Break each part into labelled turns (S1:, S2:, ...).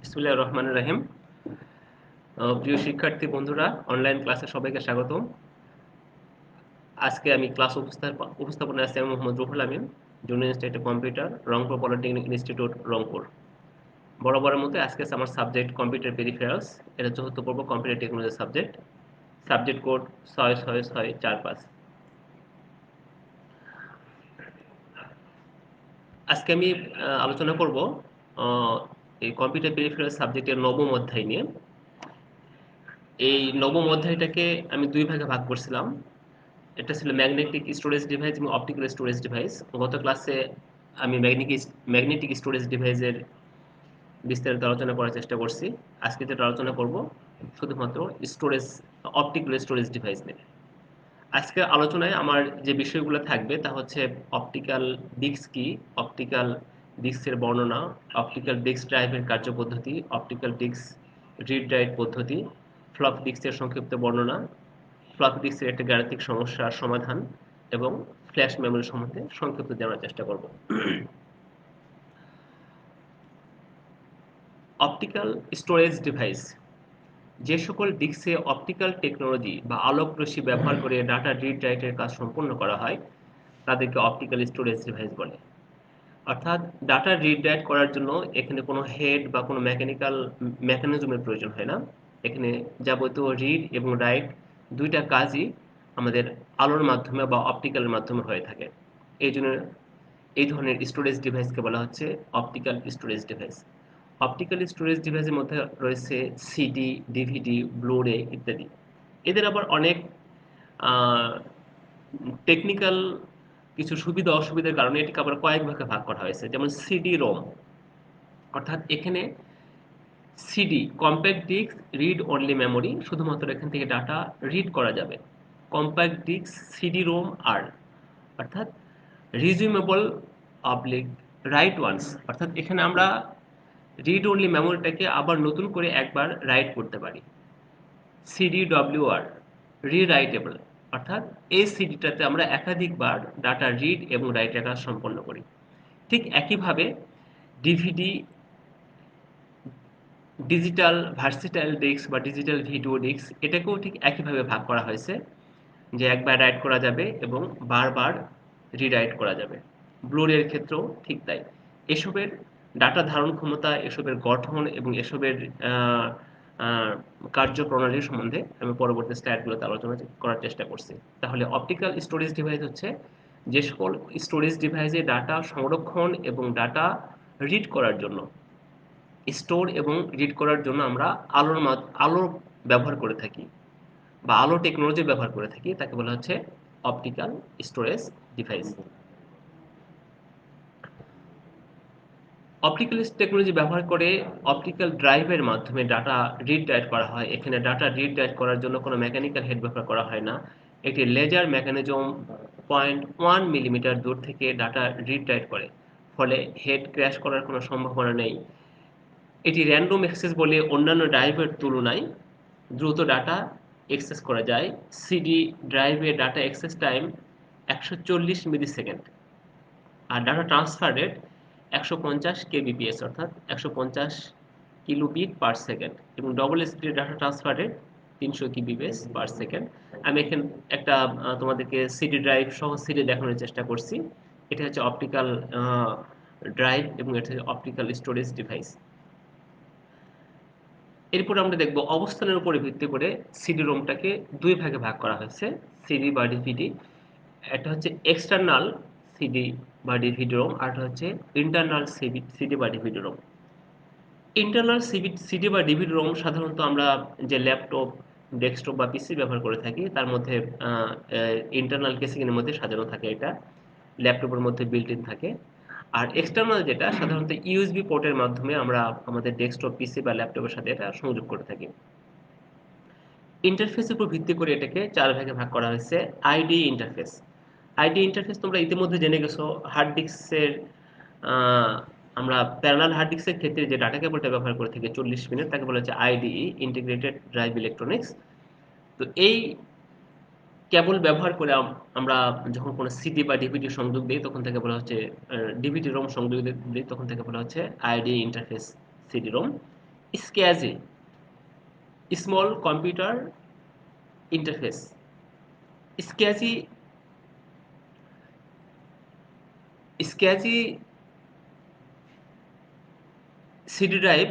S1: বিসমিল্লাহির রহমানির রহিম। প্রিয় শিক্ষার্থী বন্ধুরা, অনলাইন ক্লাসে সবাইকে স্বাগতম। আজকে আমি ক্লাস উপস্থাপনায় আছি আমি Mohammad Ruhul Amin, junior institute computer, Rangpur polytechnic institute, Rangpur. বরাবরের মতো আজকে আছে আমার সাবজেক্ট কম্পিউটার পেরিফেরালস। এটা চতুর্থ পর্ব computer technology subject. Subject code 66645। আজকে আমি আলোচনা করব আহ, এই কম্পিউটার পেরিফেরালস সাবজেক্টের নবম অধ্যায় নিয়ে। এই নবম অধ্যায়টাকে আমি দুই ভাগে ভাগ করছিলাম। এটা ছিল ম্যাগনেটিক স্টোরেজ ডিভাইস এবং অপটিক্যাল স্টোরেজ ডিভাইস। গত ক্লাসে আমি ম্যাগনেটিক স্টোরেজ ডিভাইসের বিস্তারিত আলোচনা করার চেষ্টা করছি। আজকে যেটা আলোচনা করব শুধুমাত্র স্টোরেজ, অপটিক্যাল স্টোরেজ ডিভাইস নিয়ে। আজকে আলোচনায় আমার যে বিষয়গুলো থাকবে তা হচ্ছে অপটিক্যাল ডিস্ক কি, অপটিক্যাল ডিস্কের বর্ণনা, অপটিক্যাল ডিস্ক ড্রাইভের কার্যপদ্ধতি, অপটিক্যাল ডিস্ক রিড রাইট পদ্ধতি, ফ্লপি ডিস্কের সংক্ষিপ্ত বর্ণনা, ফ্লপি ডিস্কের একটি গাণিতিক সমস্যার সমাধান এবং ফ্ল্যাশ মেমোরি সম্বন্ধে সংক্ষিপ্ত জানার চেষ্টা করব। অপটিক্যাল স্টোরেজ ডিভাইস যে সকল ডিস্কে অপটিক্যাল টেকনোলজি বা আলোক রশ্মি ব্যবহার করে ডাটা রিড রাইটের কাজ সম্পন্ন করা হয় তাদেরকে অপটিক্যাল স্টোরেজ ডিভাইস বলে। অর্থাৎ ডাটা রিড রাইট করার জন্য এখানে কোনো হেড বা কোনো মেকানিক্যাল মেকানিজমের প্রয়োজন হয় না। এখানে যাবতীয় রিড এবং রাইট দুইটা কাজই আমাদের আলোর মাধ্যমে বা অপটিক্যালের মাধ্যমে হয়ে থাকে। এই জন্য এই ধরনের স্টোরেজ ডিভাইসকে বলা হচ্ছে optical storage device. Optical storage ডিভাইসের মধ্যে রয়েছে সিডি, ডিভিডি, ব্লুরে ইত্যাদি। এদের আবার অনেক টেকনিক্যাল কিছু সুবিধা অসুবিধার কারণে এটিকে আবার কয়েক ভাগে ভাগ করা হয়েছে। যেমন সিডি রোম, অর্থাৎ এখানে CD compact disc read only memory, শুধুমাত্র এখান থেকে ডাটা রিড করা যাবে। Compact disc CD ROM R, অর্থাৎ রিজিউমেবল অবলিক রাইট ওয়ান্স, অর্থাৎ এখানে আমরা রিড অনলি মেমোরিটাকে আবার নতুন করে একবার রাইট করতে পারি। সিডিডব্লিউআর রিরাইটেবল, অর্থাৎ এই সিডিটাতে আমরা একাধিকবার ডাটা রিড এবং রাইটের কাজ সম্পন্ন করি। ঠিক একইভাবে ডিভিডি ডিজিটাল ভার্সিটাইল ডিস্ক বা ডিজিটাল ভিডিও ডিস্ক, এটাকেও ঠিক একইভাবে ভাগ করা হয়েছে যে একবার রাইট করা যাবে এবং বারবার রিরাইট করা যাবে। ব্লুরের ক্ষেত্রেও ঠিক তাই। এসবের ডাটা ধারণ ক্ষমতা, এসবের গঠন এবং এসবের আহ, আহ, কার্যপ্রণালী সম্বন্ধে আমি পরবর্তী স্লাইডগুলোতে আলোচনা করার চেষ্টা করছি। তাহলে অপটিক্যাল স্টোরেজ ডিভাইস হচ্ছে যে সকল স্টোরেজ ডিভাইসে ডাটা সংরক্ষণ এবং ডাটা রিড করার জন্য, স্টোর এবং রিড করার জন্য আমরা আলো ব্যবহার করে থাকি বা আলো টেকনোলজি ব্যবহার করে থাকি, তাকে বলা হচ্ছে optical storage device. Optical technology ব্যবহার করে অপটিক্যাল ড্রাইভের মাধ্যমে ডাটা রিড রাইট করা হয়। এখানে ডাটা রিড রাইট করার জন্য কোনো মেকানিক্যাল হেড ব্যবহার করা হয় না। একটি লেজার মেকানিজম 0.1 মিলিমিটার দূর থেকে ডাটা রিড রাইট করে, ফলে হেড ক্র্যাশ করার কোনো সম্ভাবনা নেই। এটি র্যান্ডম অ্যাক্সেস বলে অন্যান্য ড্রাইভের তুলনায় দ্রুত ডাটা অ্যাক্সেস করা যায়। সিডি ড্রাইভে ডাটা অ্যাক্সেস টাইম 140 মিলি সেকেন্ড, আর ডাটা ট্রান্সফার রেট 150 kbps, অর্থাৎ 150 কিলোবিট পার সেকেন্ড, এবং double speed data transfer rate 300 kbps/সেকেন্ড। আমি এখানে একটা তোমাদেরকে সিডি ড্রাইভ সহ সিডি দেখানোর চেষ্টা করছি। এটা হচ্ছে অপটিক্যাল ড্রাইভ এবং এটা হচ্ছে অপটিক্যাল স্টোরেজ ডিভাইস। এরপর আমরা দেখব অবস্থানের উপরে ভিত্তি করে সিডি রোমটাকে দুই ভাগে ভাগ করা হয়েছে, সিডি বা ডিভিডি। একটা হচ্ছে এক্সটার্নাল সিডি বা ডিভিডি রোম, আর একটা হচ্ছে ইন্টারনাল সিডি বা ডিভিডি রোম। ইন্টারনাল সিডি বা ডিভিডি রোম সাধারণত আমরা যে ল্যাপটপ, ডেস্কটপ বা পিসি ব্যবহার করে থাকি তার মধ্যে ইন্টারনাল কেসিংয়ের মধ্যে সাজানো থাকে। এটা ল্যাপটপের মধ্যে বিল্ট ইন থাকে। আর এক্সটার্নাল যেটা সাধারণত ইউএসবি পোর্টের মাধ্যমে আমরা আমাদের ডেস্কটপ, পিসি বা ল্যাপটপের সাথে এটা সংযোগ করে থাকি। ইন্টারফেসের উপর ভিত্তি করে এটাকে চার ভাগে ভাগ করা হয়েছে। ID interface. আইডি ইন্টারফেস তোমরা ইতিমধ্যে জেনে গেছো। হার্ড ডিস্কের আমরা প্যারালাল হার্ড ডিস্কের ক্ষেত্রে যে ডাটা কেবলটা ব্যবহার করে থাকি 40 মিনিট, তাকে বলা হচ্ছে আইডিই, ইন্টিগ্রেটেড ড্রাইভ ইলেকট্রনিক্স। তো এই কেবল ব্যবহার করে আমরা যখন কোনো সিডি বা ডিভিডি সংযোগ দিই তখন থেকে বলা হচ্ছে, ডিভিডি রোম সংযোগ দিই তখন থেকে বলা হচ্ছে ID interface CD-Rome. স্ক্যাজি, small computer interface. স্ক্যাজি স্ক্যাজি CD drive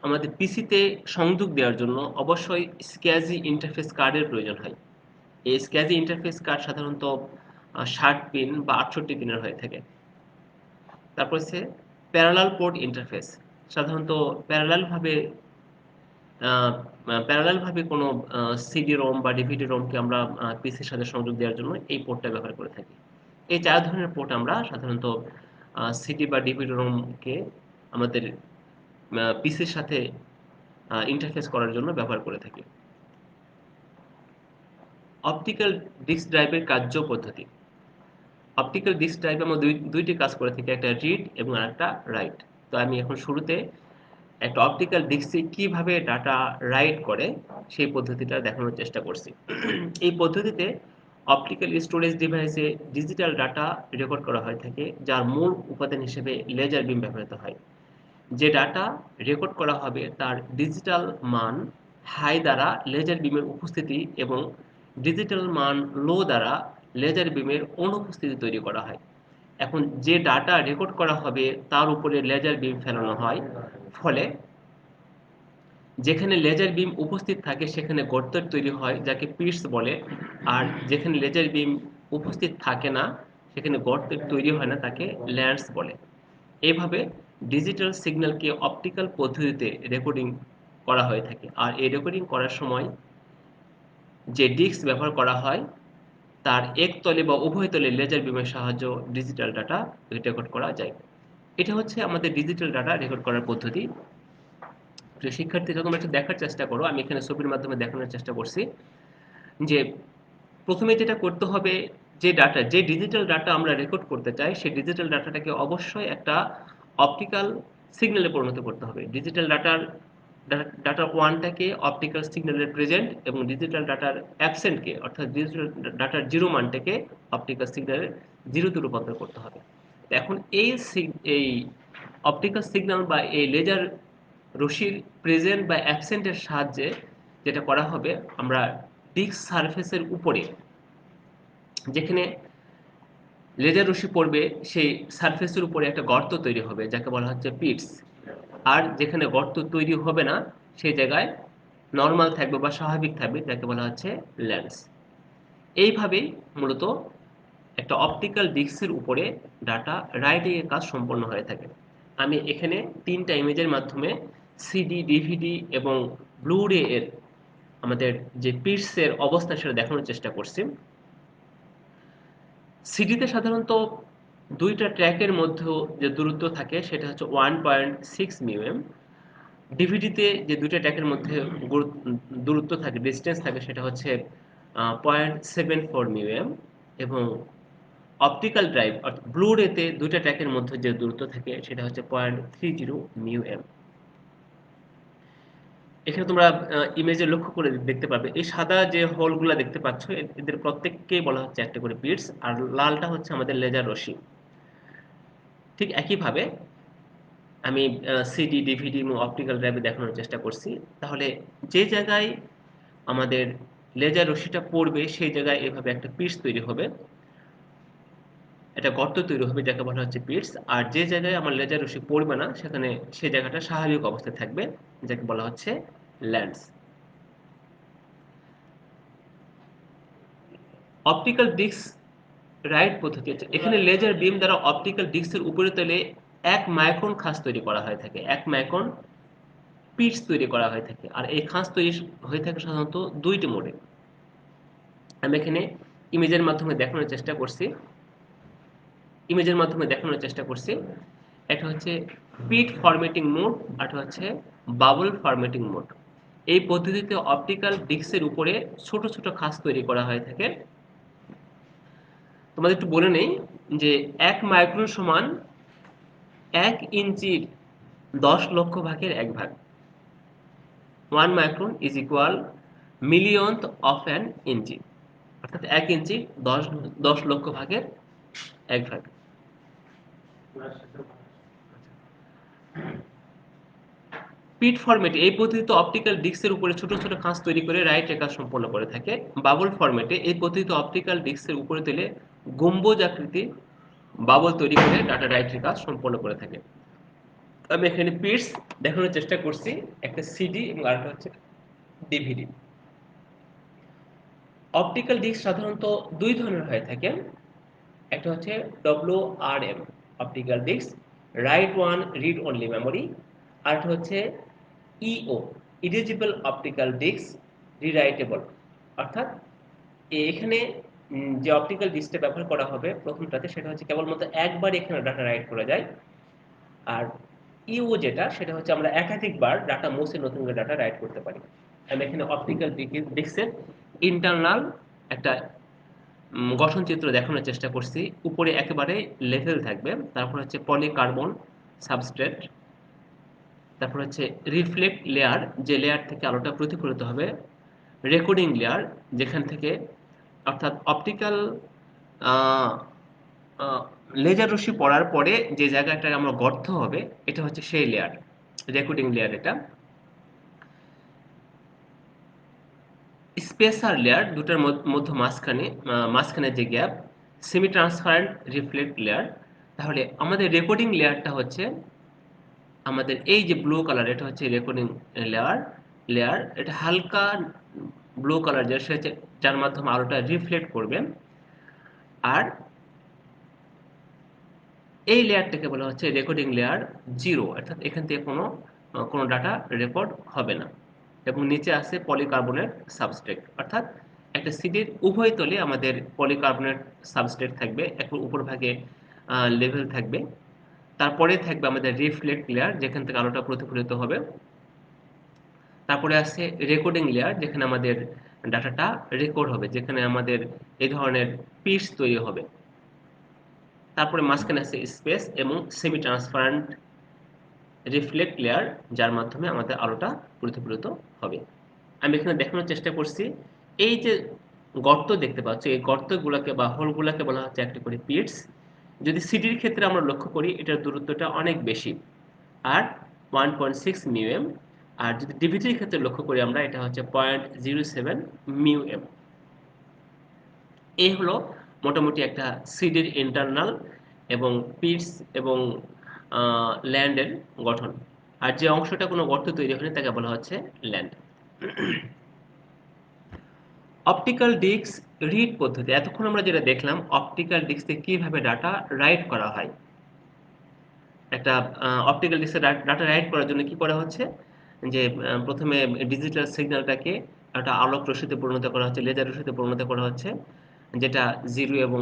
S1: আমাদের পিসিতে সংযোগ দেওয়ার জন্য অবশ্যই স্ক্যাজি ইন্টারফেস কার্ডের প্রয়োজন হয়। এই স্ক্যাজি ইন্টারফেস কার্ড সাধারণত 60 পিন বা 68 পিনের হয়ে থাকে। তারপর হচ্ছে প্যারালাল পোর্ট ইন্টারফেস। সাধারণত প্যারালাল ভাবে কোনো সিডি রোম বা ডিভিডি রোমকে আমরা পিসির সাথে সংযোগ দেওয়ার জন্য এই পোর্টটা ব্যবহার করে থাকি। এই 4 ধরনের পোর্ট আমরা সাধারণত সিডি বা ডিভিডি রোমকে আমাদের পিসির সাথে ইন্টারফেস করার জন্য ব্যবহার করে থাকি। অপটিক্যাল ডিস্ক ড্রাইভের কার্য পদ্ধতি। অপটিক্যাল ডিস্ক ড্রাইভে আমরা দুইটি কাজ করে থাকি, একটা রিড এবং আরেকটা রাইট। তো আমি এখন শুরুতে একটা অপটিক্যাল ডিস্কে কিভাবে ডাটা রাইট করে সেই পদ্ধতিটা দেখানোর চেষ্টা করছি। এই পদ্ধতিতে অপটিক্যাল স্টোরেজ ডিভাইসে ডিজিটাল ডাটা রেকর্ড করা হয়ে থাকে, যার মূল উপাদান হিসেবে লেজার বিম ব্যবহৃত হয়। যে ডাটা রেকর্ড করা হবে তার ডিজিটাল মান হাই দ্বারা লেজার বিমের উপস্থিতি এবং ডিজিটাল মান লো দ্বারা লেজার বিমের অনুপস্থিতি তৈরি করা হয়। এখন যে ডাটা রেকর্ড করা হবে তার উপরে লেজার বিম ফেলানো হয়, ফলে যেখানে লেজার বিম উপস্থিত থাকে সেখানে গর্ত তৈরি হয়, যাকে পিটস বলে। আর যেখানে লেজার বিম উপস্থিত থাকে না সেখানে গর্ত তৈরি হয় না, তাকে ল্যান্স বলে। এইভাবে ডিজিটাল সিগন্যালকে অপটিক্যাল পদ্ধতিতে রেকর্ডিং করা হয়ে থাকে। আর এই রেকর্ডিং করার সময় যে ডিস্ক ব্যবহার করা হয় তার একতলে বা উভয় তলে লেজার বিমের সাহায্যে ডিজিটাল ডাটা রেকর্ড করা যায়। এটা হচ্ছে আমাদের ডিজিটাল ডাটা রেকর্ড করার পদ্ধতি। প্রিয় শিক্ষার্থীরা, তোমরা একটু দেখার চেষ্টা করো। আমি এখানে ছবির মাধ্যমে দেখানোর চেষ্টা করছি যে প্রথমে যেটা করতে হবে, যে ডিজিটাল ডাটা আমরা রেকর্ড করতে চাই সেই ডিজিটাল ডাটাটাকে অবশ্যই একটা অপটিক্যাল সিগন্যালে পরিণত করতে হবে। ডিজিটাল ডাটা ওয়ানটাকে অপটিক্যাল সিগন্যালের প্রেজেন্ট এবং ডিজিটাল ডাটার অ্যাবসেন্টকে অর্থাৎ ডিজিটাল ডাটার জিরো মানটাকে অপটিক্যাল সিগন্যালের জিরোতে রূপান্তর করতে হবে। এখন এই অপটিক্যাল সিগন্যাল বা এই লেজার রশ্মির প্রেজেন্ট বা অ্যাবসেন্টের সাহায্যে যেটা করা হবে, আমরা ডিস্ক সারফেসের উপরে যেখানে লেজার রশ্মি পড়বে সেই সারফেসের উপরে একটা গর্ত তৈরি হবে, যাকে বলা হচ্ছে পিটস। আর যেখানে গর্ত তৈরি হবে না সেই জায়গায় নর্মাল থাকবে বা স্বাভাবিক থাকবে, যাকে বলা হচ্ছে লেন্স। এইভাবেই মূলত একটা অপটিক্যাল ডিস্কের উপরে ডাটা রাইটিং এর কাজ সম্পন্ন হয়ে থাকে। আমি এখানে 3টা ইমেজের মাধ্যমে সিডি, ডিভিডি এবং ব্লু-রে এর আমাদের যে পিটসের অবস্থা সেটা দেখানোর চেষ্টা করছি। সিডিতে সাধারণত দুইটা ট্র্যাকের মধ্যে যে দূরত্ব থাকে সেটা হচ্ছে 1.6 মিউএম। ডিভিডিতে যে দুইটা ট্র্যাকের মধ্যে দূরত্ব থাকে, ডিস্টেন্স থাকে, সেটা হচ্ছে 0.74 মিউএম। এবং অপটিক্যাল ড্রাইভ অর্থাৎ ব্লু-রেতে দুইটা ট্র্যাকের মধ্যে যে দূরত্ব থাকে সেটা হচ্ছে 0.30 মিউএম। এখানে তোমরা ইমেজে লক্ষ্য করে দেখতে পাবে এই সাদা যে হোলগুলো দেখতে পাচ্ছ এদের প্রত্যেককেই বলা হচ্ছে একটা করে বিটস, আর লালটা হচ্ছে আমাদের লেজার রশ্মি। ঠিক একইভাবে আমি সিডি, ডিভিডি এবং অপটিক্যাল ড্রাইভে দেখানোর চেষ্টা করছি। তাহলে যে জায়গায় আমাদের লেজার রশ্মিটা পড়বে সেই জায়গায় এভাবে একটা পিটস তৈরি হবে, একটা গর্ত তৈরি হবে, যাকে বলা হচ্ছে পিটস। আর যে জায়গায় আমার লেজার রশ্মি পড়বে না সেখানে সেই জায়গাটা স্বাভাবিক অবস্থায় থাকবে, যাকে বলা হচ্ছে ল্যান্স। অপটিক্যাল ডিস্ক রাইট পদ্ধতি আছে। এখানে লেজার বিম দ্বারা অপটিক্যাল ডিস্কের উপরিতলে 1 মাইক্রন খাঁজ তৈরি করা হয়ে থাকে, 1 মাইক্রন পিটস তৈরি করা হয়ে থাকে। আর এই খাঁজ তৈরি হয়ে থাকে সাধারণত দুইটি মোডে। আমি এখানে ইমেজের মাধ্যমে দেখানোর চেষ্টা করছি। একটা হচ্ছে পিট ফরম্যাটিং মোড, আর হচ্ছে বাবল ফরম্যাটিং মোড। এই পদ্ধতিতে অপটিক্যাল ডিস্কের উপরে ছোট ছোট খাঁজ তৈরি করা হয়ে থাকে। তোমাদের একটু বলে নেই যে 1 মাইক্রন সমান 1 ইঞ্চির 10 লক্ষ ভাগের 1 ভাগ। 1 micron is equal millionth of an inch, অর্থাৎ 1 ইঞ্চি 10 লক্ষ ভাগের 1 ভাগ। পিট ফরম্যাটে এই পদ্ধতিতে অপটিক্যাল ডিস্কের উপরে ছোট ছোট খাঁজ তৈরি করে রাইটের কাজ সম্পন্ন করে থাকে। বাবল ফরম্যাটে এই পদ্ধতিতে অপটিক্যাল ডিস্কের উপরে তুলে গম্বুজ আকৃতি বাবল তৈরি করে ডাটা রাইটের কাজ সম্পন্ন করে থাকে। আমি এখানে পিটস দেখানোর চেষ্টা করছি, একটা সিডি এবং আরেকটা হচ্ছে ডিভিডি। অপটিক্যাল ডিস্ক সাধারণত দুই ধরনের হয়ে থাকে। একটা হচ্ছে WRM optical disk, write one read only memory. আরেকটা হচ্ছে ইও ইরেজিবল অপটিক্যাল ডিস্ক, রিরাইটেবল। অর্থাৎ এখানে যে অপটিক্যাল ডিস্কটা ব্যবহার করা হবে প্রথমটাতে, সেটা হচ্ছে কেবলমাত্র একবার এখানে ডাটা রাইট করা যায়। আর ইও যেটা, সেটা হচ্ছে আমরা একাধিকবার ডাটা মুছে নতুন করে ডাটা রাইট করতে পারি। আমি এখানে অপটিক্যাল ডিস্কের ইন্টারনাল একটা গঠন চিত্র দেখানোর চেষ্টা করছি। উপরে একেবারে লেভেল থাকবে, তারপর হচ্ছে পলিকার্বন সাবস্ট্রেট, তারপর হচ্ছে রিফ্লেক্ট লেয়ার, যে লেয়ার থেকে আলোটা প্রতিফলিত হবে, রেকর্ডিং লেয়ার যেখান থেকে অর্থাৎ অপটিক্যাল লেজার রশ্মি পড়ার পরে যে জায়গাটা আমরা গর্ত হবে এটা হচ্ছে সেই লেয়ার, রেকর্ডিং লেয়ার। এটা স্পেসার লেয়ার, দুটার মধ্যে মাঝখানে যে gap, semi transparent reflect layer. তাহলে আমাদের রেকর্ডিং লেয়ারটা হচ্ছে আমাদের এই যে ব্লু কালার, এটা হচ্ছে রেকর্ডিং লেয়ার। এটা হালকা ব্লু কালার, যার মাধ্যমে আলোটা রিফ্লেক্ট করবে। আর এই লেয়ারটাকে বলা হচ্ছে রেকর্ডিং লেয়ার জিরো, অর্থাৎ এখান থেকে কোনো ডাটা রেকর্ড হবে না। এবং নিচে আছে পলিকার্বনেট সাবস্ট্রেট, অর্থাৎ একটা সিডির উভয় তলে আমাদের পলিকার্বনেট সাবস্ট্রেট থাকবে, একটু উপর ভাগে লেভেল থাকবে। তারপরে থাকবে আমাদের রিফ্লেক্ট লেয়ার, যেখান থেকে আলোটা প্রতিফলিত হবে। তারপরে আছে রেকর্ডিং লেয়ার, যেখানে আমাদের ডাটাটা রেকর্ড হবে, যেখানে আমাদের এই ধরনের পিটস তৈরি হবে। তারপরে মাঝখানে আছে স্পেস এবং সেমি ট্রান্সপারেন্ট রিফ্লেক্ট লেয়ার, যার মাধ্যমে আমাদের আলোটা প্রতিফলিত হবে। আমি এখানে দেখানোর চেষ্টা করছি, এই যে গর্ত দেখতে পাচ্ছ, এই গর্তগুলোকে বা হোলগুলোকে বলা হচ্ছে একটা করে পিটস। যদি সিডির ক্ষেত্রে আমরা লক্ষ্য করি, এটার দূরত্বটা অনেক বেশি, আর 1.6 মিউএম। আর যদি ডিভিডির ক্ষেত্রে লক্ষ্য করি আমরা, এটা হচ্ছে 0.07 মিউএম। এই হলো মোটামুটি একটা সিডির ইন্টারনাল এবং পিটস এবং ল্যান্ডের গঠন। আর যে অংশটা কোনো গর্ত তৈরি হয়নি তাকে বলা হচ্ছে ল্যান্ড। অপটিক্যাল ডিস্ক রিড পদ্ধতি, এতক্ষণ আমরা যেটা দেখলাম অপটিক্যাল ডিস্কে কিভাবে ডাটা রাইট করা হয়। একটা অপটিক্যাল ডিস্কে ডাটা রাইট করার জন্য কি করা হচ্ছে, যে প্রথমে ডিজিটাল সিগন্যালটাকে একটা আলোক রশ্মিতে পরিণত করা হচ্ছে, লেজার রশ্মিতে পরিণত করা হচ্ছে, যেটা 0 এবং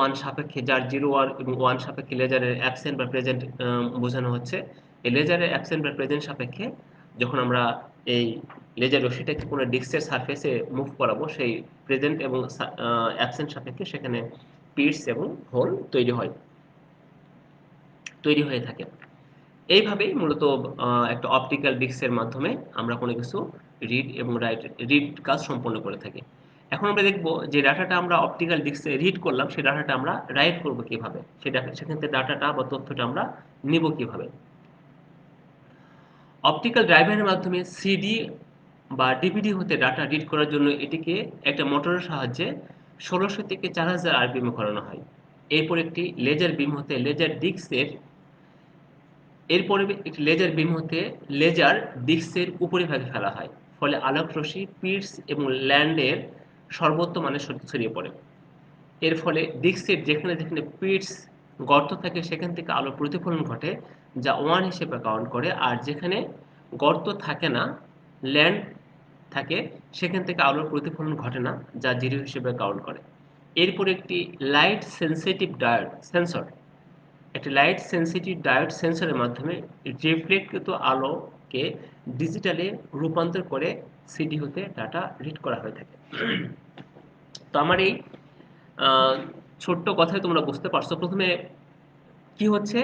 S1: 1 সাপেক্ষে, যার 0 এবং 1 সাপেক্ষে লেজারের অ্যাবসেন্ট বা প্রেজেন্ট বোঝানো হচ্ছে। এই লেজারের অ্যাবসেন্ট বা প্রেজেন্ট সাপেক্ষে যখন আমরা এই লেজার রশ্মিটাকে কোনো ডিস্কের সারফেসে মুভ করাবো, সেই প্রেজেন্ট এবং অ্যাবসেন্ট সাপেক্ষে সেখানে পিটস এবং হোল তৈরি হয়ে থাকে। এইভাবেই মূলত একটা অপটিক্যাল ডিস্কের মাধ্যমে আমরা কোনো কিছু রিড কাজ সম্পন্ন করে থাকি। এখন আমরা দেখব যে ডাটাটা আমরা অপটিক্যাল ডিস্কে রিড করলাম, সেই ডাটাটা আমরা রাইট করব কিভাবে, সেখান থেকে ডাটাটা বা তথ্যটা আমরা নিব কিভাবে। অপটিক্যাল ড্রাইভারের মাধ্যমে সিডি বা ডিভিডি হতে ডাটা রিড করার জন্য এটিকে একটা মোটরের সাহায্যে 1600 থেকে 4000 আরপিএম ঘোরানো হয়। এরপর একটি লেজার বিম হতে লেজার বিম হতে লেজার ডিস্কের উপরিভাগে ফেলা হয়। ফলে আলোক রশ্মি পিটস এবং ল্যান্ডের সর্বোচ্চ মানে ছড়িয়ে পড়ে। এর ফলে ডিস্কের যেখানে যেখানে পিটস গর্ত থাকে সেখান থেকে আলো প্রতিফলন ঘটে, যা 1 হিসেবে কাউন্ট করে। আর যেখানে গর্ত থাকে না, ল্যান্ড থাকে, সেখান থেকে আলোর প্রতিফলন ঘটে না, যা 0 হিসেবে কাউন্ট করে। এরপর একটি লাইট সেন্সিটিভ সেন্সর একটি লাইট সেন্সিটিভ ডায়োড সেন্সরের মাধ্যমে রিফ্লেক্টকৃত আলোকে ডিজিটালে রূপান্তর করে সিডি হতে ডাটা রিড করা হয়ে থাকে। তো আমার এই আহ, ছোট্ট কথায় তোমরা বুঝতে পারছো প্রথমে কি হচ্ছে,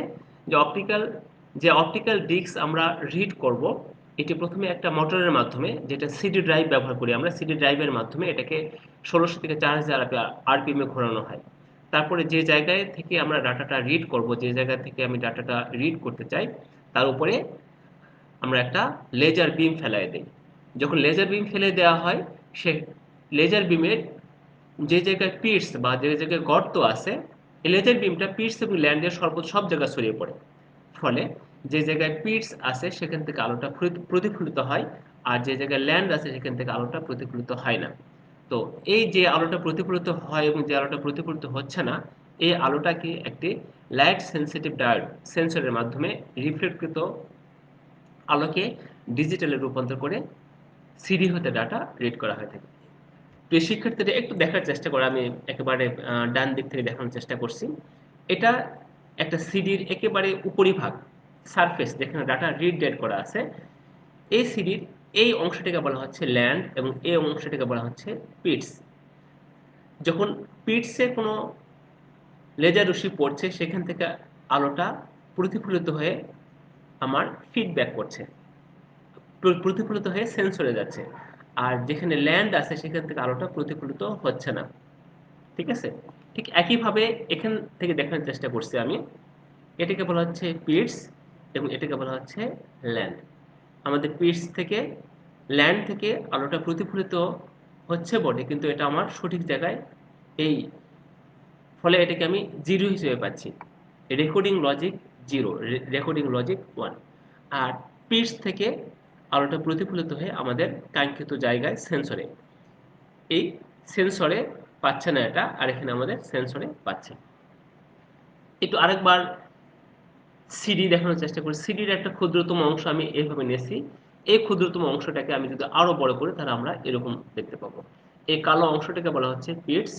S1: যে অপটিক্যাল ডিস্ক আমরা রিড করব, এটি প্রথমে একটা মোটরের মাধ্যমে, যেটা সিডি ড্রাইভ ব্যবহার করি আমরা, সিডি ড্রাইভের মাধ্যমে এটাকে 1600 থেকে 4000 আরপিএম এ ঘোরানো হয়। তারপরে যে জায়গায় থেকে আমরা ডাটাটা রিড করব, যে জায়গা থেকে আমি ডাটাটা রিড করতে চাই, তার উপরে আমরা একটা লেজার বিম ফেলাই দিই। যখন লেজার বিম ফেলে দেওয়া হয়, সে লেজার বিমের যে জায়গায় পিটস বা যে জায়গায় গর্ত আছে, এই লেজার বিমটা পিটস এবং ল্যান্ডের সব জায়গায় ছড়িয়ে পড়ে। ফলে যে জায়গায় পিটস আছে সেখান থেকে আলোটা প্রতিফলিত হয়, আর যে জায়গায় ল্যান্ড আছে সেখান থেকে আলোটা প্রতিফলিত হয় না। তো এই যে আলোটা প্রতিফলিত হয় এবং যে আলোটা প্রতিফলিত হচ্ছে না, এই আলোটাকে একটি লাইট সেন্সিটিভ ডায়োড সেন্সরের মাধ্যমে রিফ্লেক্টকৃত আলোকে ডিজিটালে রূপান্তর করে সিডি হতে ডাটা রিড করা হয়ে থাকে। প্রিয় শিক্ষার্থীরা, একটু দেখার চেষ্টা করো, আমি একেবারে ডান দিক থেকে দেখানোর চেষ্টা করছি। এটা একটা সিডির একেবারে উপরিভাগ, সারফেস, যেখানে ডাটা রিড রাইট করা আছে। এই সিডির এই অংশটিকে বলা হচ্ছে ল্যান্ড এবং এই অংশটিকে বলা হচ্ছে পিটস। যখন পিটসে কোনো লেজার রশ্মি পড়ছে, সেখান থেকে আলোটা প্রতিফলিত হয়ে আমার ফিডব্যাক করছে, প্রতিফলিত হয়ে সেন্সরে যাচ্ছে। আর যেখানে ল্যান্ড আছে সেখান থেকে আলোটা প্রতিফলিত হচ্ছে না। ঠিক আছে? ঠিক একইভাবে এখান থেকে দেখানোর চেষ্টা করছি আমি। এটাকে বলা হচ্ছে পিটস এবং এটাকে বলা হচ্ছে ল্যান্ড। আমাদের পিটস থেকে, ল্যান্ড থেকে আলোটা প্রতিফলিত হচ্ছে বটে, কিন্তু এটা আমার সঠিক জায়গায় এই, ফলে এটাকে আমি জিরো হিসেবে পাচ্ছি। Recording logic zero, recording logic one. আর পিটস থেকে আলোটা প্রতিফলিত হয়ে আমাদের কাঙ্ক্ষিত জায়গায় সেন্সরে, এই সেন্সরে পাচ্ছে না এটা, আর এখানে আমাদের সেন্সরে পাচ্ছে। একটু আরেকবার সিডি দেখানোর চেষ্টা করি। সিডির একটা ক্ষুদ্রতম অংশ আমি এইভাবে নিয়েছি। এই ক্ষুদ্রতম অংশটাকে আমি যদি আরো বড় করি, তাহলে আমরা এরকম দেখতে পাবো। এই কালো অংশটাকে বলা হচ্ছে পিটস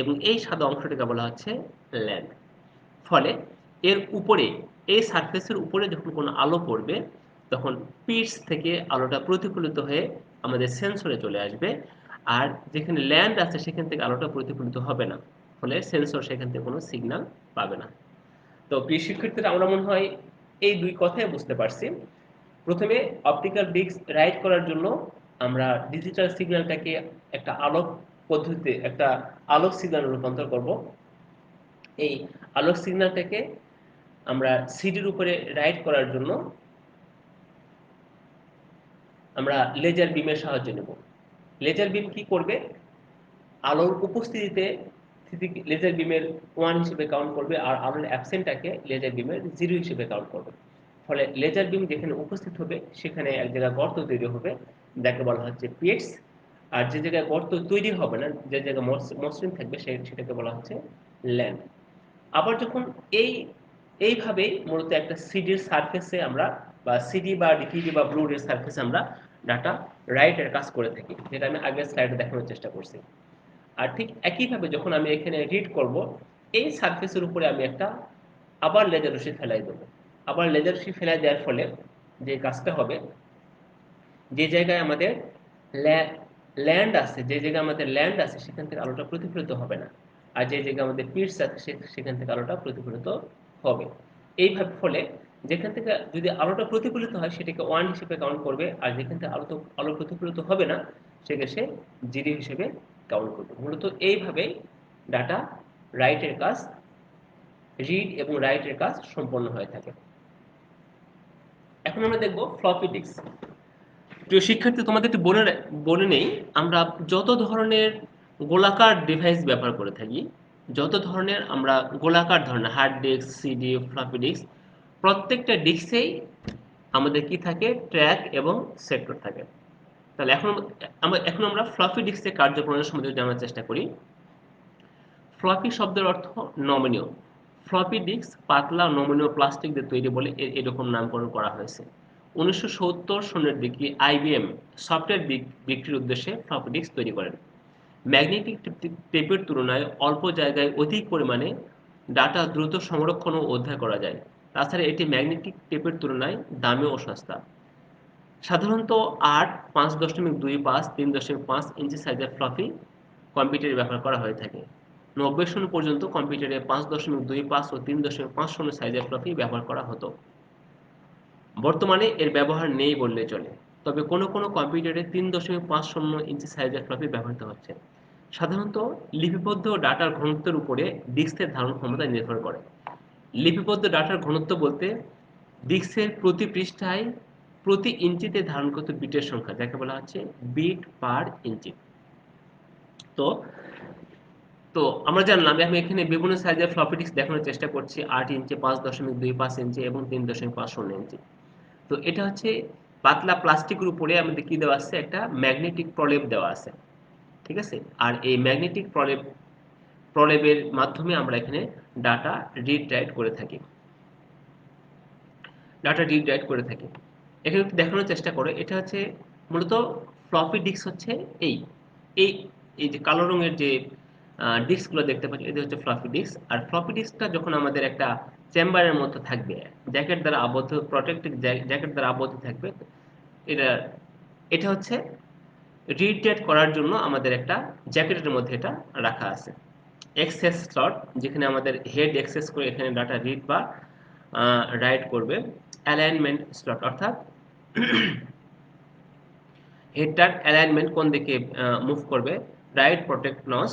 S1: এবং এই সাদা অংশটাকে বলা হচ্ছে ল্যান্ড। ফলে এর উপরে, এই সারফেসের উপরে যখন কোনো আলো পড়বে, তখন পিটস থেকে আলোটা প্রতিফলিত হয়ে আমাদের সেন্সরে চলে আসবে। আর যেখানে ল্যান্ড আছে সেখান থেকে আলোটা প্রতিফলিত হবে না, ফলে সেন্সর সেখান থেকে কোনো সিগন্যাল পাবে না। তো প্রিয় শিক্ষার্থীরা, আমরা মনে হয় এই দুই কথাই বুঝতে পারছি। প্রথমে অপটিক্যাল ডিস্ক রাইট করার জন্য আমরা ডিজিটাল সিগন্যালটাকে একটা আলোক পদ্ধতিতে, একটা আলোক সিগন্যাল রূপান্তর করব। এই আলোক সিগন্যালটাকে আমরা সিডির উপরে রাইট করার জন্য আমরা লেজার বিমের সাহায্য নেব। লেজার বিম কি করবে? আলোর উপস্থিতিতে লেজার বিমের 1 হিসেবে কাউন্ট করবে, আর আলোর অ্যাবসেন্টটাকে লেজার বিমের 0 হিসেবে কাউন্ট করবে। ফলে লেজার বিম যেখানে উপস্থিত হবে সেখানে এক জায়গায় গর্ত তৈরি হবে, যাকে বলা হচ্ছে পিটস। আর যে জায়গায় গর্ত তৈরি হবে না, যে জায়গায় মসৃণ থাকবে, সেটাকে বলা হচ্ছে ল্যান্ড। আবার যখন এই এইভাবেই মূলত একটা সিডির সারফেসে আমরা, বা সিডি বা ডিভিডি বা ব্লুরের সারফেসে আমরা ডাটা রাইটের কাজ করে থাকি, যেটা আমি আগের স্লাইডে দেখানোর চেষ্টা করছি। আর ঠিক একইভাবে যখন আমি এখানে রিড করব, এই সারফেসের উপরে আমি একটা আবার লেজার রশ্মি ফেলাই দেবো। আবার লেজার রশ্মি ফেলাই দেওয়ার ফলে যে কাজটা হবে, যে জায়গায় আমাদের ল্যান্ড আছে, যে জায়গায় আমাদের ল্যান্ড আছে সেখান থেকে আলোটা প্রতিফলিত হবে না, আর যে জায়গায় আমাদের পিটস আছে সেখান থেকে আলোটা প্রতিফলিত হবে। এইভাবে ফলে যেখান থেকে যদি আলোটা প্রতিফলিত হয় সেটাকে 1 হিসেবে কাউন্ট করবে, আর যেখান থেকে আলো প্রতিফলিত হবে না সেটাকে সে 0 হিসেবে কাউন্ট করবে। মূলত এইভাবেই ডাটা রাইটের কাজ, রিড এবং রাইটের কাজ সম্পন্ন হয়ে থাকে। এখন আমরা দেখব ফ্লপি ডিস্ক। প্রিয় শিক্ষার্থী, তোমাদের একটু বলে নেই, আমরা যত ধরনের গোলাকার ডিভাইস ব্যবহার করে থাকি, যত ধরনের আমরা গোলাকার ধরনের hard disk, CD, floppy disk, প্রত্যেকটা ডিস্কেই আমাদের কি থাকে? ট্র্যাক এবং সেক্টর থাকে। তাহলে এখন আমরা ফ্লপি ডিস্কের কার্যপ্রণালী সম্বন্ধে জানার চেষ্টা করি। ফ্লপি শব্দের অর্থ নমনীয়। ফ্লপি ডিস্ক পাতলা নমনীয় প্লাস্টিক দিয়ে তৈরি বলে এরকম নামকরণ করা হয়েছে। 1970 সনের দিকে আইবিএম সফটওয়্যার বিক্রির উদ্দেশ্যে ফ্লপি ডিস্ক তৈরি করেন। ম্যাগনেটিক টেপের তুলনায় অল্প জায়গায় অধিক পরিমাণে ডাটা দ্রুত সংরক্ষণ ও অধ্যয়ন করা যায়। তাছাড়া এটি ম্যাগনেটিক টেপের তুলনায় দামি ও সস্তা। সাধারণত 8, 5.25, 3.5 ইঞ্চি সাইজের ফ্লপি কম্পিউটারে ব্যবহার করা হয়ে থাকে। 90 সন পর্যন্ত কম্পিউটারে 5.25 ও 3.5 সন সাইজের ফ্লপি ব্যবহার করা হতো। বর্তমানে এর ব্যবহার নেই বললে চলে, তবে কোনো কোনো কম্পিউটারে 3.50 ইঞ্চি সাইজের ফ্লপি ব্যবহৃত হচ্ছে। সাধারণত লিপিবদ্ধ ডাটার ঘনত্বের উপরে ডিস্কের ধারণ ক্ষমতা নির্ভর করে। লিপিবদ্ধ ডাটার ঘনত্ব বলতে ডিস্কের প্রতি পৃষ্ঠায় প্রতি ইঞ্চিতে ধারণকৃত বিটের সংখ্যা, যাকে বলা হচ্ছে বিট পার ইঞ্চি। তো তো আমরা জানলাম, আমি এখানে বিভিন্ন সাইজের ফ্লপি ডিস্ক দেখানোর চেষ্টা করছি, 8 ইঞ্চি, 5.25 ইঞ্চি এবং 3.50 ইঞ্চি। তো এটা হচ্ছে পাতলা প্লাস্টিকের উপরে আমাদের কি দেওয়া আছে, একটা ম্যাগনেটিক প্রলেপ দেওয়া আছে, ঠিক আছে। আর এই ম্যাগনেটিক প্রলেপের মাধ্যমে আমরা এখানে ডাটা রিড রাইট করে থাকি। এখানে একটু দেখানোর চেষ্টা করো, এটা হচ্ছে মূলত ফ্লপি ডিস্ক হচ্ছে এই এই এই যে কালো রঙের যে ডিস্কগুলো দেখতে পাচ্ছি, এটা হচ্ছে ফ্লপি ডিস্ক। আর ফ্লপি ডিস্কটা যখন আমাদের একটা চেম্বারের মধ্যে থাকবে, জ্যাকেট দ্বারা আবদ্ধ, প্রোটেক্টেড জ্যাকেট দ্বারা আবদ্ধ থাকবে, এটা এটা হচ্ছে রিড রাইট করার জন্য আমাদের একটা জ্যাকেটের মধ্যে এটা রাখা আছে। এক্সেস স্লট, যেখানে আমাদের হেড অ্যাক্সেস করে এখানে ডাটা রিড বা রাইট করবে। অ্যালাইনমেন্ট স্লট, অর্থাৎ হেডটার অ্যালাইনমেন্ট কোন দিকে মুভ করবে। রাইট প্রোটেক্ট নস,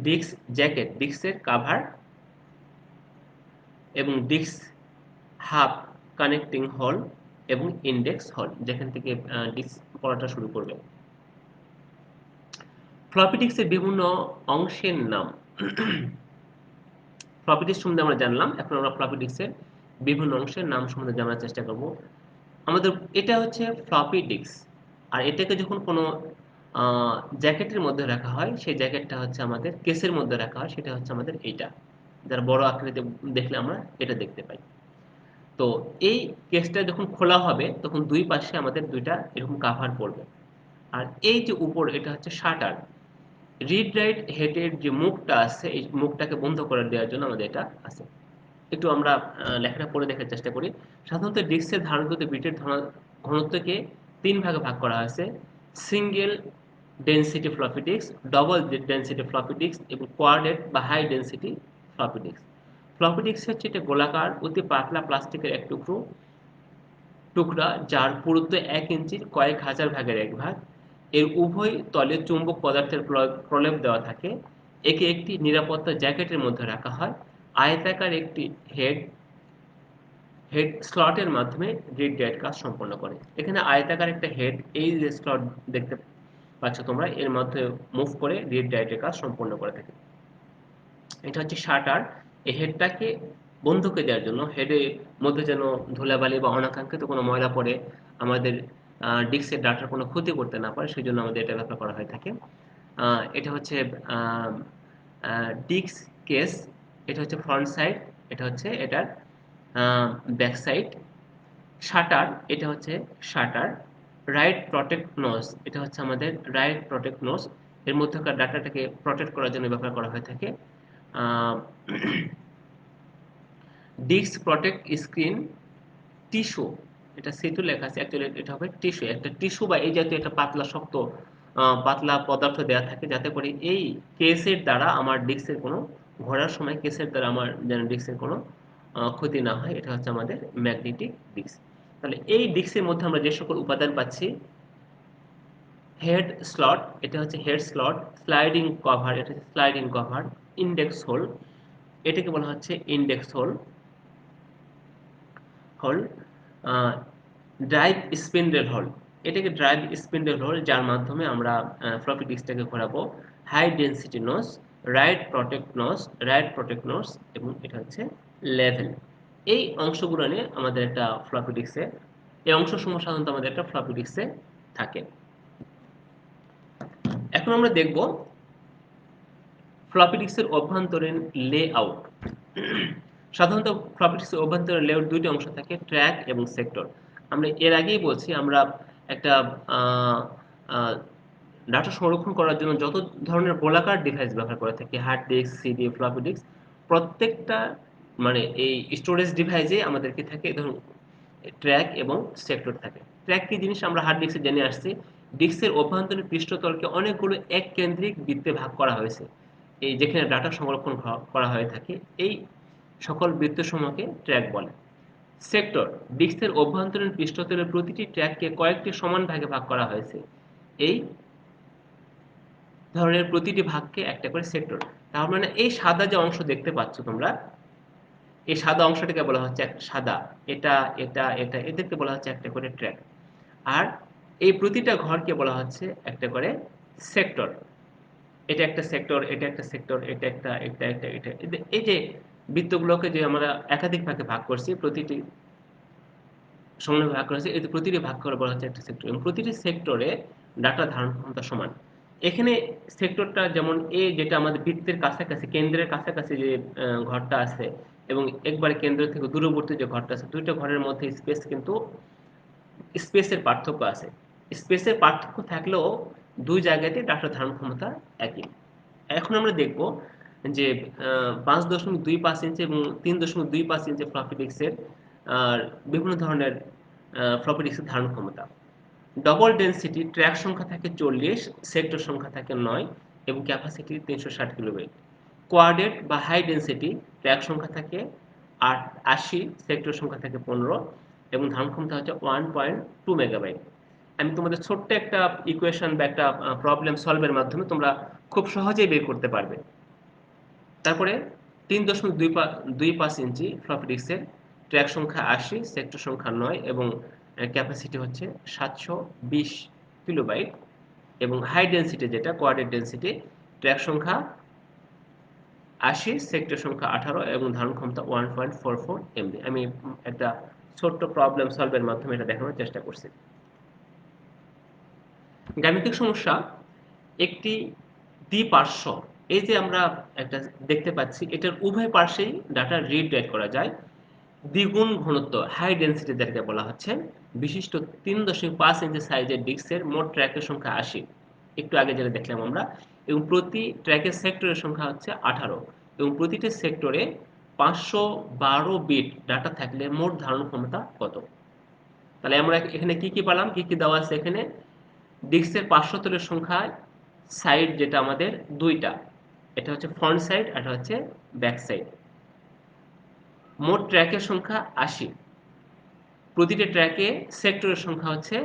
S1: ডিস্ক জ্যাকেট, ডিস্কের কাভার এবং ডিস্ক হাব কানেক্টিং হল এবং ইন্ডেক্স হল, যেখান থেকে ডিস্ক পড়াটা শুরু করবে। ফ্লপি ডিস্কের বিভিন্ন অংশের নাম। ফ্লপি ডিস্ক সম্বন্ধে আমরা জানলাম, এখন আমরা ফ্লপি ডিস্কের বিভিন্ন অংশের নাম সম্বন্ধে জানার চেষ্টা করব। আমাদের এটা হচ্ছে ফ্লপি ডিস্ক, আর এটাকে যখন কোনো জ্যাকেটের মধ্যে রাখা হয়, সেই জ্যাকেটটা হচ্ছে আমাদের কেসের মধ্যে রাখা হয়, সেটা হচ্ছে আমাদের এইটা, যার বড় আকৃতি দেখলে আমরা এটা দেখতে পাই। তো এই কেসটা যখন খোলা হবে, তখন দুই পাশে আমাদের দুইটা এরকম কাভার পড়বে। আর এই যে উপর, এটা হচ্ছে শাটার। রিড রাইট হেডের যে মুখটা আছে, এই মুখটাকে বন্ধ করে দেওয়ার জন্য আমাদের এটা আছে। একটু আমরা লেখাটা পড়ে দেখার চেষ্টা করি। সাধারণত ডিস্কের ধারণকৃত বিটের ঘনত্বকে 3 ভাগে ভাগ করা হয়েছে: single density floppy disk, double density floppy disk এবং কোয়াড্রেট বা high density floppy disk. Floppy disk হচ্ছে এটা গোলাকার অতি পাতলা প্লাস্টিকের এক টুকরা, যার পুরুত্ব 1 ইঞ্চির কয়েক হাজার ভাগের 1 ভাগ। এর উভয় তলে চুম্বক পদার্থের প্রলেপ দেওয়া থাকে। একে একটি নিরাপত্তা জ্যাকেটের মধ্যে রাখা হয়। আয়তাকার একটি হেড স্লটের মাধ্যমে রিড রাইট কাজ সম্পন্ন করে। এখানে আয়তাকার একটা হেড, এই যে স্লট দেখতে পাচ্ছ তোমরা, এর মধ্যে মুভ করে রিড রাইটের কাজ সম্পন্ন করে থাকে। এটা হচ্ছে শাটার। এই হেডটাকে বন্ধ করে দেওয়ার জন্য, হেডের মধ্যে যেন ধুলাবালি বা অনাকাঙ্ক্ষিত কোনো ময়লা পড়ে আমাদের ডিস্কের ডাটার কোনো ক্ষতি করতে না পারে, সেই জন্য আমাদের এটা ব্যবহার করা হয়ে থাকে। এটা হচ্ছে ডিস্ক কেস, এটা হচ্ছে ফ্রন্ট সাইড, এটা হচ্ছে এটার ব্যাক সাইড। শাটার, এটা হচ্ছে শাটার। রাইট প্রটেক্ট নোজ, এটা হচ্ছে আমাদের রাইট প্রটেক্ট নোজ, এর মধ্যকার ডাটাটাকে প্রটেক্ট করার জন্য ব্যবহার করা হয়ে থাকে। ডিস্ক প্রটেক্ট স্ক্রিন টিস্যু, এটা সেতু লেখা আছে, অ্যাকচুয়ালি এটা হবে টিস্যু, একটা টিস্যু বা এই জাতীয় একটা পাতলা শক্ত পাতলা পদার্থ দেওয়া থাকে, যাতে করে এই কেসের দ্বারা আমার ডিস্কের কোনো, ঘোরার সময় কেসের দ্বারা আমার যেন ডিস্কের কোনো ক্ষতি না হয়। এটা হচ্ছে আমাদের ম্যাগনেটিক ডিস্ক। তাহলে এই ডিস্কের মধ্যে আমরা যে সকল উপাদান পাচ্ছি: হেড স্লট, এটা হচ্ছে হেড স্লট। স্লাইডিং কভার, এটা হচ্ছে স্লাইডিং কভার। ইন্ডেক্স হোল, এটাকে বলা হচ্ছে index hole. Hole drive spindle hole, এটাকে ড্রাইভ স্পিন্ডেল হোল, যার মাধ্যমে আমরা ফ্লপি ডিস্কটাকে ঘোরাবো। High density notch, write protect notch এবং এটা হচ্ছে লেভেল। এই অংশগুলো নিয়ে আমাদের একটা ফ্লপি ডিস্কে, এই অংশসমূহ সাধারণত আমাদের একটা ফ্লপি ডিস্কে থাকে। এখন আমরা দেখব ফ্লপি ডিস্কের অভ্যন্তরীণ লেআউট। সাধারণত ফ্লপি ডিস্কের অভ্যন্তরীণ লেআউট দুইটি অংশ থাকে: ট্র্যাক এবং সেক্টর। আমরা এর আগেই বলছি, আমরা একটা ডাটা সংরক্ষণ করার জন্য যত ধরনের গোলাকার ডিভাইস ব্যবহার করে থাকি, hard disk, CD, floppy disk, প্রত্যেকটা মানে এই স্টোরেজ ডিভাইসে আমাদের কি থাকে, ধরুন ট্র্যাক এবং সেক্টর থাকে। ট্র্যাক কি জিনিস আমরা হার্ড ডিস্কে জেনে আসছি। ডিস্কের অভ্যন্তরীণ পৃষ্ঠতলকে অনেকগুলো এক কেন্দ্রিক বৃত্তে ভাগ করা হয়েছে, এই যেখানে ডাটা সংরক্ষণ করা হয়ে থাকে, এই সকল বৃত্তসমূহকে ট্র্যাক বলে। সেক্টর, ডিস্কের অভ্যন্তরীণ পৃষ্ঠতলের প্রতিটি ট্র্যাককে কয়েকটি সমান ভাগে ভাগ করা হয়েছে, এই ধরনের প্রতিটি ভাগকে একটা করে সেক্টর। তার মানে এই সাদা যে অংশ দেখতে পাচ্ছ তোমরা, এই সাদা অংশটাকে বলা হচ্ছে সাদা, এটা এটা এটা এদেরকে বলা হচ্ছে একটা করে ট্র্যাক। আর এই প্রতিটা ঘরকে বলা হচ্ছে একটা করে সেক্টর। এটা একটা সেক্টর, এটা একটা সেক্টর, এটা একটা, এটা একটা, এটা এই যে বৃত্তগুলোকে যে আমরা একাধিক ভাগে ভাগ করছি, প্রতিটি সমানভাবে ভাগ করা হয়েছে, এতে প্রতিটি ভাগ করে বলা হচ্ছে একটা সেক্টর, এবং প্রতিটি সেক্টরে ডাটা ধারণ ক্ষমতা সমান। এখানে সেক্টরটা যেমন এ, যেটা আমাদের বৃত্তের কাছাকাছি, কেন্দ্রের কাছাকাছি যে ঘরটা আছে, এবং একবারে কেন্দ্র থেকে দূরবর্তী যে ঘরটা আছে, দুইটা ঘরের মধ্যে স্পেস কিন্তু স্পেসের পার্থক্য আছে। স্পেসের পার্থক্য থাকলেও দুই জায়গাতে ডাটা ধারণ ক্ষমতা একই। এখন আমরা দেখব যে 5.25 ইঞ্চি এবং 3.25 ইঞ্চি ফ্লপি ডিস্কের বিভিন্ন ধরনের ফ্লপি ডিস্কের ধারণ ক্ষমতা। ডবল ডেনসিটি ট্র্যাক সংখ্যা থাকে 40, সেক্টর সংখ্যা থাকে 9 এবং ক্যাপাসিটি 360 কিলোবাইট। কোয়াড্রেট বা হাই ডেনসিটি ট্র্যাক সংখ্যা থাকে 80, সেক্টর সংখ্যা থাকে 15 এবং ধারণ ক্ষমতা হচ্ছে 1.2 মেগাবাইট। আমি তোমাদের ছোট্ট একটা ইকুয়েশন বা একটা প্রবলেম সলভের মাধ্যমে তোমরা খুব সহজেই বের করতে পারবে। তারপরে 3.25 ইঞ্চি ফ্লপি ডিস্কের ট্র্যাক সংখ্যা 80, সেক্টর সংখ্যা 9 এবং ক্যাপাসিটি হচ্ছে 720 কিলোবাইট। এবং হাই ডেনসিটি যেটা কোয়াড্রেট ডেনসিটি, ট্র্যাক সংখ্যা 80, সেক্টর সংখ্যা 18 এবং ধারণ ক্ষমতা 1.44 এমবি। আমি একটা ছোট্ট প্রবলেম সলভের মাধ্যমে এটা দেখানোর চেষ্টা করছি। গাণিতিক সমস্যা, একটি দ্বিপার্শ্ব, এই যে আমরা একটা দেখতে পাচ্ছি, এটার উভয় পার্শ্বেই ডাটা রিড রাইট করা যায়। দ্বিগুণ ঘনত্ব হাই ডেনসিটি যাকে বলা হচ্ছে বিশিষ্ট 3.5 ইঞ্চি সাইজের ডিস্কের মোট ট্র্যাকের সংখ্যা 80, একটু আগে যেটা দেখলাম আমরা, এবং প্রতি ট্র্যাকের সেক্টরের সংখ্যা হচ্ছে 18, এবং প্রতিটি সেক্টরে 512 বিট ডাটা থাকলে মোট ধারণ ক্ষমতা কত? তাহলে আমরা এখানে কি কি পেলাম, কি কি দেওয়া আছে এখানে? ডিস্কের পার্শ্বতলের সংখ্যা, সাইড যেটা আমাদের দুইটা, এটা হচ্ছে ফ্রন্ট সাইড, এটা হচ্ছে ব্যাক সাইড। মোট ট্র্যাকের সংখ্যা 80, প্রতিটি ট্র্যাকে সেক্টরের সংখ্যা হচ্ছে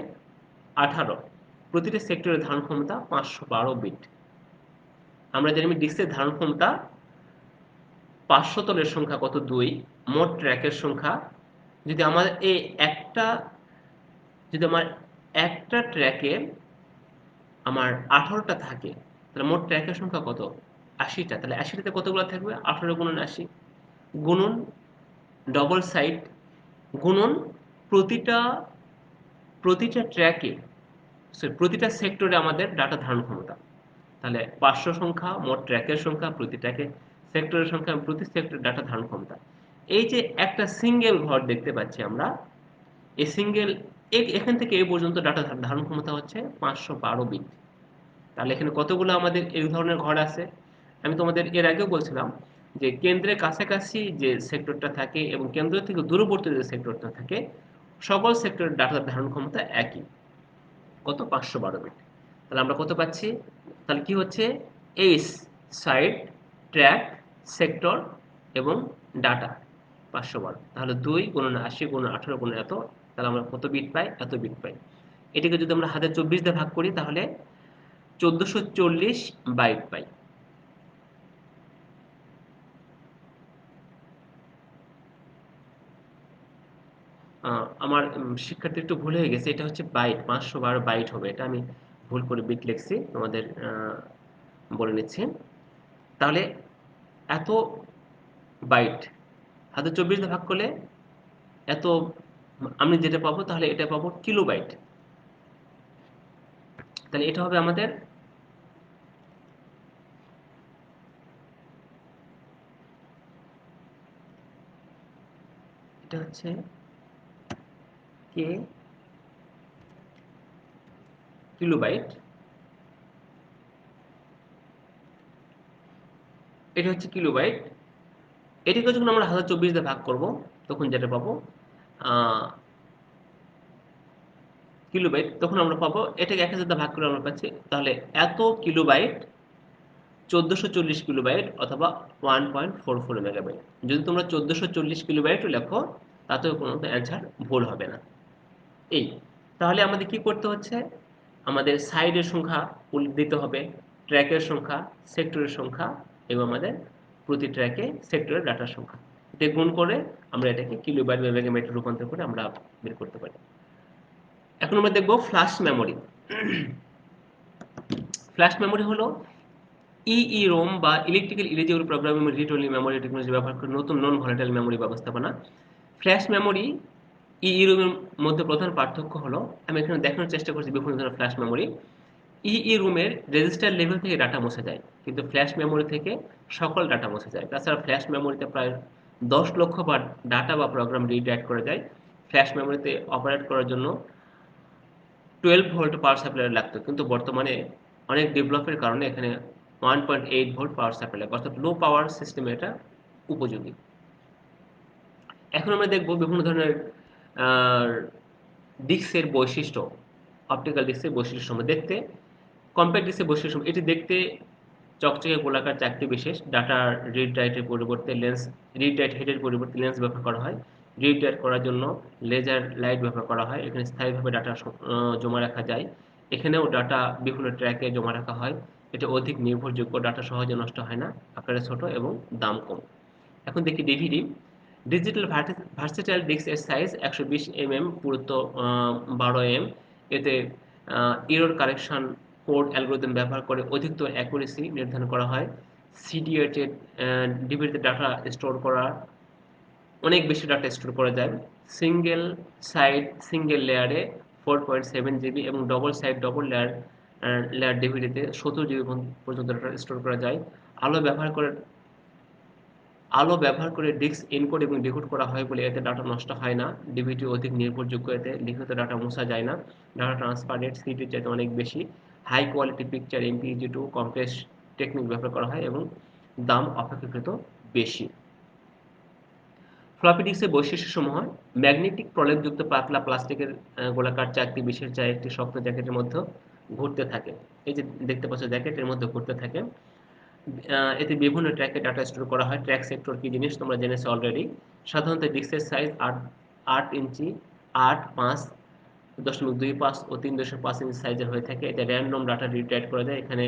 S1: 18, প্রতিটি সেক্টরের ধারণ ক্ষমতা 512 বিট। আমরা জানি ডিস্কের ধারণ ক্ষমতা, পার্শ্বতলের সংখ্যা কত 2, মোট ট্র্যাকের সংখ্যা, যদি আমাদের এই একটা, যদি আমার একটা ট্র্যাকে আমার 18টা থাকে, তাহলে মোট ট্র্যাকের সংখ্যা কত? 80টা। তাহলে 80টাতে কতগুলো থাকবে? 18 গুণন 80 গুণন ডবল সাইড গুণন প্রতিটা প্রতিটা ট্র্যাকে, প্রতিটা সেক্টরে আমাদের ডাটা ধারণ ক্ষমতা। তাহলে পার্শ্ব সংখ্যা, মোট ট্র্যাকের সংখ্যা, প্রতি ট্র্যাকে সেক্টরের সংখ্যা, প্রতি সেক্টর ডাটা ধারণ ক্ষমতা। এই যে একটা সিঙ্গেল ঘর দেখতে পাচ্ছি আমরা, এই সিঙ্গেল এখান থেকে এই পর্যন্ত ডাটা ধারণ ক্ষমতা হচ্ছে 512 বিট। তাহলে এখানে কতগুলো আমাদের এই ধরনের ঘর আছে? আমি তোমাদের এর আগেও বলছিলাম যে কেন্দ্রের কাছাকাছি যে সেক্টরটা থাকে এবং কেন্দ্র থেকে দূরবর্তী যে সেক্টরটা থাকে, সকল সেক্টরের ডাটা ধারণ ক্ষমতা একই। কত? 512 বিট। তাহলে আমরা কত পাচ্ছি? তাহলে কি হচ্ছে? এইচ, সাইড, ট্র্যাক, সেক্টর এবং ডাটা 512। তাহলে 2 গুণন 80 গুণন 18 গুণন এত, তাহলে আমরা কত বিট পাই? এত বিট পাই। এটাকে যদি আমরা 1024 দিয়ে ভাগ করি তাহলে 1440 বাইট পাই। আমার শিক্ষার্থী একটু ভুল হয়ে গেছে, এটা হচ্ছে বাইট, 512 বাইট হবে, এটা আমি ভুল করে বিট লিখছি, তোমাদের বলে নিচ্ছি। তাহলে এত বাইট 1024 দিয়ে ভাগ করলে এত, আমি যেটা পাবো তাহলে এটা পাবো কিলোবাইট। তাহলে এটা হবে আমাদের, এটা হচ্ছে কে কিলোবাইট, এটা হচ্ছে কিলোবাইট। এটাকে যখন আমরা 1024 দিয়ে ভাগ করব তখন যেটা পাবো কিলোবাইট, তখন আমরা পাবো এটাকে 1000 দিয়ে ভাগ করে আমরা পাচ্ছি তাহলে এত কিলোবাইট 1440 কিলোবাইট অথবা 1.44 মেগাবাইট। যদি তোমরা 1440 কিলোবাইট লেখো তাতেও কোনো অ্যান্সার ভুল হবে না। এই, তাহলে আমাদের কি করতে হচ্ছে? আমাদের সাইডের সংখ্যা দিতে হবে, ট্র্যাকের সংখ্যা, সেক্টরের সংখ্যা এবং আমাদের প্রতি ট্র্যাকে সেক্টরের ডাটার সংখ্যা। দিয়ে গুণ করে আমরা এটাকে কিলোবাইট বা মেগাবাইটে রূপান্তর করে আমরা বের করতে পারি। এখন আমরা দেখব ফ্ল্যাশ মেমোরি। ফ্ল্যাশ মেমোরি হলো ইইরোম বা electrical erasable programmable read only memory technology ব্যবহার করে নতুন নন ভোলাটাইল মেমোরি ব্যবস্থাপনা। ফ্ল্যাশ মেমোরি ইইরোমের মধ্যে প্রধান পার্থক্য হলো, আমি এখানে দেখানোর চেষ্টা করছি বিভিন্ন ধরনের ফ্ল্যাশ মেমোরি। ইইরোমের রেজিস্টার লেভেল থেকে ডাটা মুছে যায়, কিন্তু ফ্ল্যাশ মেমোরি থেকে সকল ডাটা মুছে যায়। তাছাড়া ফ্ল্যাশ মেমোরিতে প্রায় 10 লক্ষ বার ডাটা বা প্রোগ্রাম রিড রাইট করা যায়। ফ্ল্যাশ মেমোরিতে অপারেট করার জন্য 12 ভোল্ট পাওয়ার সাপ্লাই লাগতো, কিন্তু বর্তমানে অনেক ডেভেলপের কারণে এখানে 1.8 ভোল্ট পাওয়ার সাপ্লাই লাগে, অর্থাৎ লো পাওয়ার সিস্টেমে এটা উপযোগী। এখন আমরা দেখব বিভিন্ন ধরনের ডিস্কের বৈশিষ্ট্য। অপটিক্যাল ডিস্কের বৈশিষ্ট্য সম্বন্ধে দেখতে, কম্প্যাক্ট ডিস্কের বৈশিষ্ট্য এটি দেখতে চকচকে গোলাকার চাকতি বিশেষ। ডাটা রিড রাইটের পরিবর্তে লেন্স, রিড রাইট হেডের পরিবর্তে লেন্স ব্যবহার করা হয়। রিড রাইট করার জন্য লেজার লাইট ব্যবহার করা হয়। এখানে স্থায়ীভাবে ডাটা জমা রাখা যায়। এখানেও ডাটা বিভিন্ন ট্র্যাকে জমা রাখা হয়। এটা অধিক নির্ভরযোগ্য, ডাটা সহজে নষ্ট হয় না, আকারে ছোট এবং দাম কম। এখন দেখি ডিভিডি। ডিজিটাল ভার্সেটাইল ডিস্ক এর সাইজ 120 mm, পুরুত্ব 12 mm। এতে এরর কারেকশন কোড অ্যালগরিদম ব্যবহার করে অধিকতর অ্যাকুরেসি নির্ধারণ করা হয়। সিডিএইচ এর ডিভিডিতে ডাটা স্টোর করা, অনেক বেশি ডাটা স্টোর করা যায়। সিঙ্গেল সাইড সিঙ্গেল লেয়ারে 4.7 GB এবং ডবল সাইড ডবল লেয়ার ডিভিডিতে 70 GB পর্যন্ত ডাটা স্টোর করা যায়। আলো ব্যবহার করে আলো ব্যবহার করে ডিস্ক এনকোড এবং ডিকোড করা হয় বলে এতে ডাটা নষ্ট হয় না। ডিভিডি অধিক নির্ভরযোগ্য, এতে লিখিত ডাটা মোছা যায় না। ডাটা ট্রান্সফার রেট সিডির চাইতে অনেক বেশি। High quality picture MPEG 2 compress technique ব্যবহার করা হয় এবং দাম অপেক্ষাকৃত বেশি। ফ্লপি ডিস্কের বৈশিষ্ট্যসমূহ: ম্যাগনেটিক প্রলেপযুক্ত পাতলা প্লাস্টিকের গোলাকার চাকতি বিশেষ, যা একটি শক্ত জ্যাকেটের মধ্যে ঘুরতে থাকে। এই যে দেখতে পাচ্ছ জ্যাকেটের মধ্যে ঘুরতে থাকে। এতে বিভিন্ন ট্র্যাকে ডাটা স্টোর করা হয়। ট্র্যাক সেক্টর কি জিনিস তোমরা জেনেছো অলরেডি। সাধারণত ডিস্কের সাইজ 8 ইঞ্চি, 8, 5.25 ও 3.5 ইঞ্চি সাইজের হয়ে থাকে। এটা র্যান্ডম ডাটা রিড রাইট করা যায়। এখানে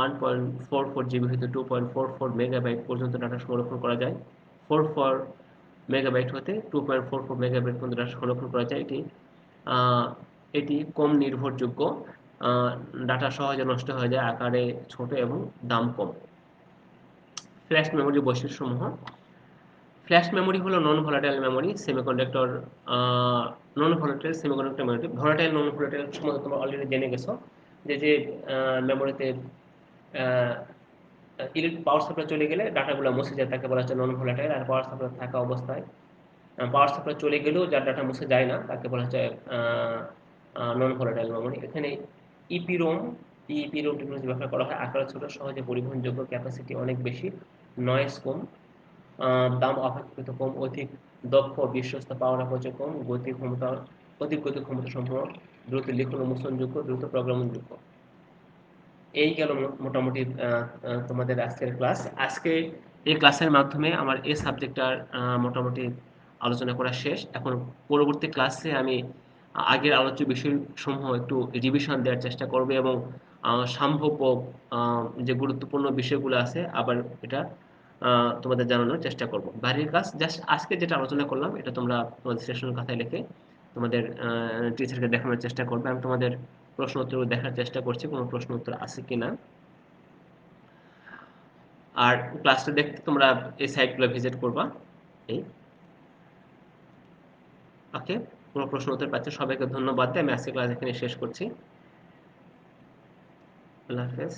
S1: 1.44 GB হতে 2.44 মেগাবাইট পর্যন্ত ডাটা সংরক্ষণ করা যায়। 44 মেগাবাইট হতে 2.44 মেগাবাইট পর্যন্ত ডাটা সংরক্ষণ করা যায়। আহ, এটি কম নির্ভরযোগ্য, ডাটা সহজে নষ্ট হয়ে যায়, আকারে ছোট এবং দাম কম। ফ্ল্যাশ মেমোরির বৈশিষ্ট্যসমূহ: ফ্ল্যাশ মেমোরি হলো নন volatile memory semiconductor, non volatile semiconductor memory. Volatile non volatile সম্বন্ধে তোমরা অলরেডি জেনে গেছো, যে মেমোরিতে ইলেকট্রিক পাওয়ার সাপ্লাই চলে গেলে ডাটাগুলো মুছে যায়, তাকে বলা হচ্ছে নন ভোলাটাইল। আর পাওয়ার সাপ্লাই থাকা অবস্থায়, পাওয়ার সাপ্লাই চলে গেলেও যার ডাটা মুছে যায় না, তাকে বলা হচ্ছে নন ভোলাটাইল মেমোরি। এখানে ইপিরোম ইপিরোম টেকনোলজি ব্যবহার করা হয়। আকারে ছোট, সহজে পরিবহনযোগ্য, ক্যাপাসিটি অনেক বেশি, নয়েজ কম, দাম অপেক্ষাকৃত কম, অধিক দক্ষ, বিশ্বস্ত, পাওয়ার অপচয় কম, অধিক গতি ক্ষমতা সম্পন্ন, দ্রুত লিখন ও মুদ্রণযোগ্য, দ্রুত প্রোগ্রামযোগ্য। এই গেল মোটামুটি তোমাদের আজকের ক্লাস। আজকে এই ক্লাসের মাধ্যমে আমার এই সাবজেক্টটার মোটামুটি আলোচনা করা শেষ। এখন পরবর্তী ক্লাসে আমি আগের আলোচ্য বিষয়সমূহ একটু রিভিশন দেওয়ার চেষ্টা করব এবং সম্ভাব্য যে গুরুত্বপূর্ণ বিষয়গুলো আছে আবার এটা তোমাদের জানানোর চেষ্টা করব। বাড়ির কাজ জাস্ট আজকে যেটা আলোচনা করলাম এটা তোমরা তোমাদের সেশন খাতায় লিখে তোমাদের টিচারকে দেখানোর চেষ্টা করবে। আমি তোমাদের প্রশ্ন উত্তর দেখার চেষ্টা করছি কোনো প্রশ্ন উত্তর আছে কিনা। আর ক্লাসটা দেখতে তোমরা এই সাইটগুলো ভিজিট করবা। এই ওকে, কোনো প্রশ্ন উত্তর পাচ্ছে। সবাইকে ধন্যবাদ। আমি আজকে ক্লাস এখানে শেষ করছি। আল্লাহ হাফেজ।